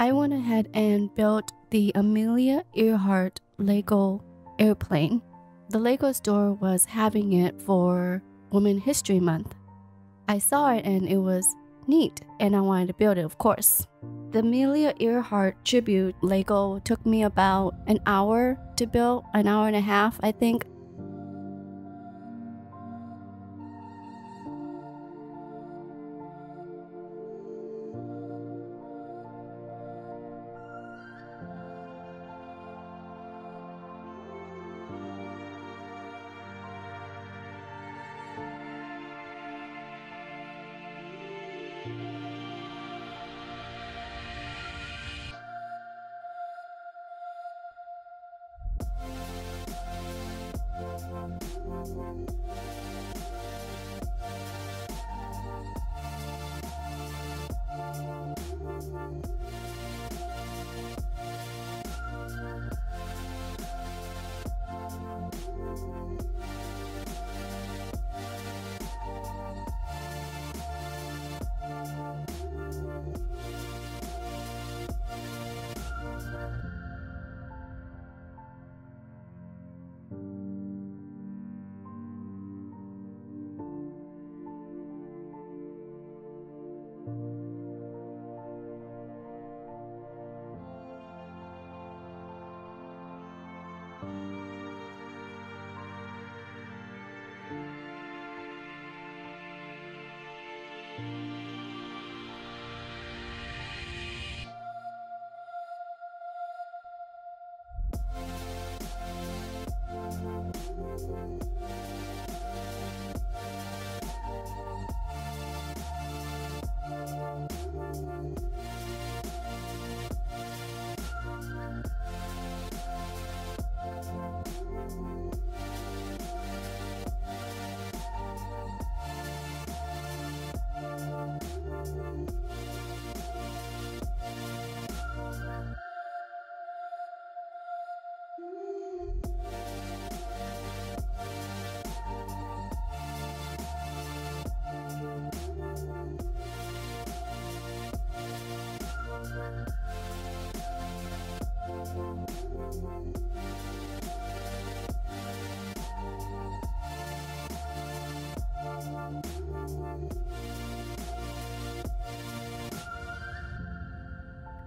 I went ahead and built the Amelia Earhart Lego airplane. The Lego store was having it for Women's History Month. I saw it and it was neat, and I wanted to build it, of course. The Amelia Earhart tribute Lego took me about an hour to build, an hour and a half, I think.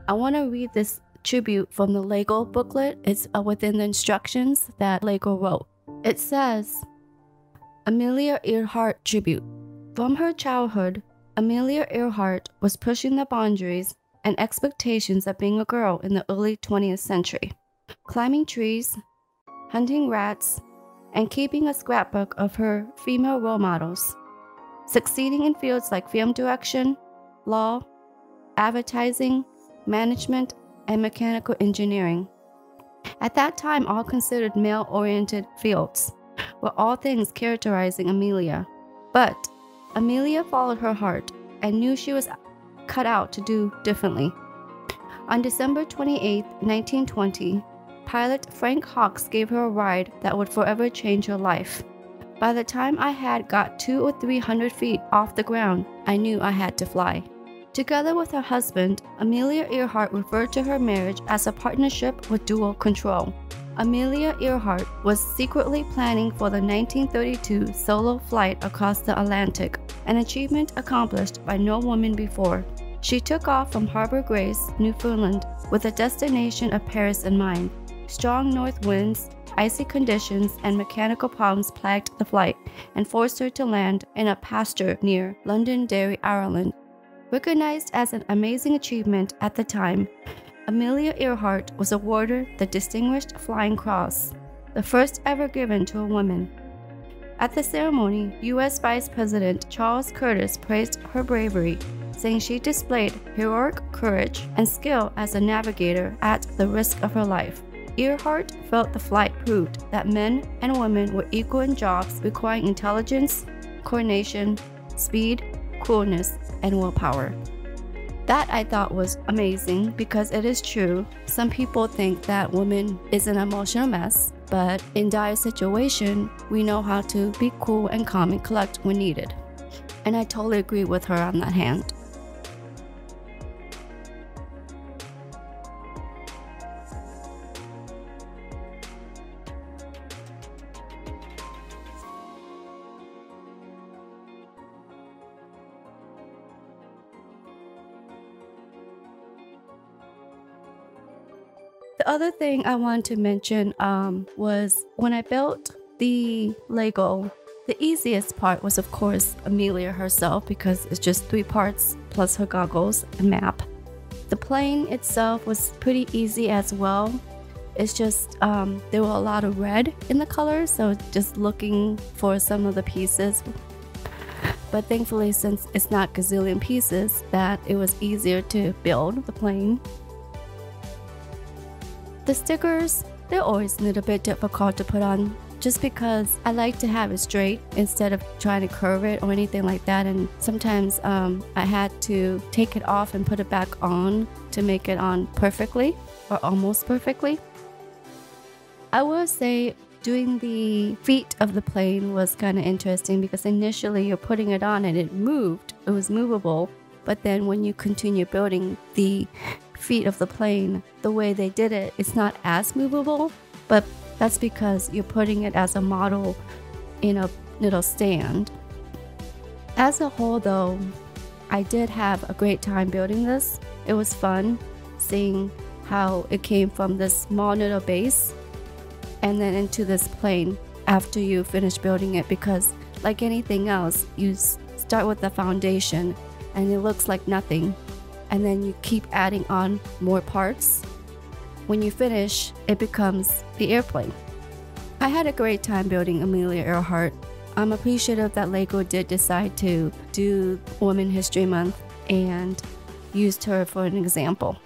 I want to read this tribute from the Lego booklet. It's within the instructions that Lego wrote. It says, Amelia Earhart Tribute. From her childhood, Amelia Earhart was pushing the boundaries and expectations of being a girl in the early 20th century, climbing trees, hunting rats, and keeping a scrapbook of her female role models, succeeding in fields like film direction, law, advertising, management, and mechanical engineering. At that time, all considered male-oriented fields were all things characterizing Amelia. But Amelia followed her heart and knew she was cut out to do differently. On December 28, 1920, pilot Frank Hawks gave her a ride that would forever change her life. By the time I had got 200 or 300 feet off the ground, I knew I had to fly. Together with her husband, Amelia Earhart referred to her marriage as a partnership with dual control. Amelia Earhart was secretly planning for the 1932 solo flight across the Atlantic, an achievement accomplished by no woman before. She took off from Harbor Grace, Newfoundland, with a destination of Paris in mind. Strong north winds, icy conditions, and mechanical problems plagued the flight and forced her to land in a pasture near Londonderry, Ireland. Recognized as an amazing achievement at the time, Amelia Earhart was awarded the Distinguished Flying Cross, the first ever given to a woman. At the ceremony, U.S. Vice President Charles Curtis praised her bravery, saying she displayed heroic courage and skill as a navigator at the risk of her life. Earhart felt the flight proved that men and women were equal in jobs requiring intelligence, coordination, speed, coolness, and willpower. That I thought was amazing because it is true. Some people think that women is an emotional mess, but in dire situation, we know how to be cool and calm and collect when needed. And I totally agree with her on that hand. The other thing I wanted to mention was when I built the Lego, the easiest part was of course Amelia herself, because it's just 3 parts plus her goggles and map. The plane itself was pretty easy as well. It's just there were a lot of red in the colors, so just looking for some of the pieces. But thankfully, since it's not gazillion pieces, that it was easier to build the plane. The stickers, they're always a little bit difficult to put on, just because I like to have it straight instead of trying to curve it or anything like that, and sometimes I had to take it off and put it back on to make it on perfectly or almost perfectly. I will say doing the feet of the plane was kind of interesting, because initially you're putting it on and it was movable, but then when you continue building the feet of the plane, the way they did it, it's not as movable, but that's because you're putting it as a model in a little stand. As a whole though, I did have a great time building this. It was fun seeing how it came from this small little base and then into this plane after you finish building it, because like anything else, you start with the foundation and it looks like nothing, and then you keep adding on more parts. When you finish, it becomes the airplane. I had a great time building Amelia Earhart. I'm appreciative that Lego did decide to do Women's History Month and used her for an example.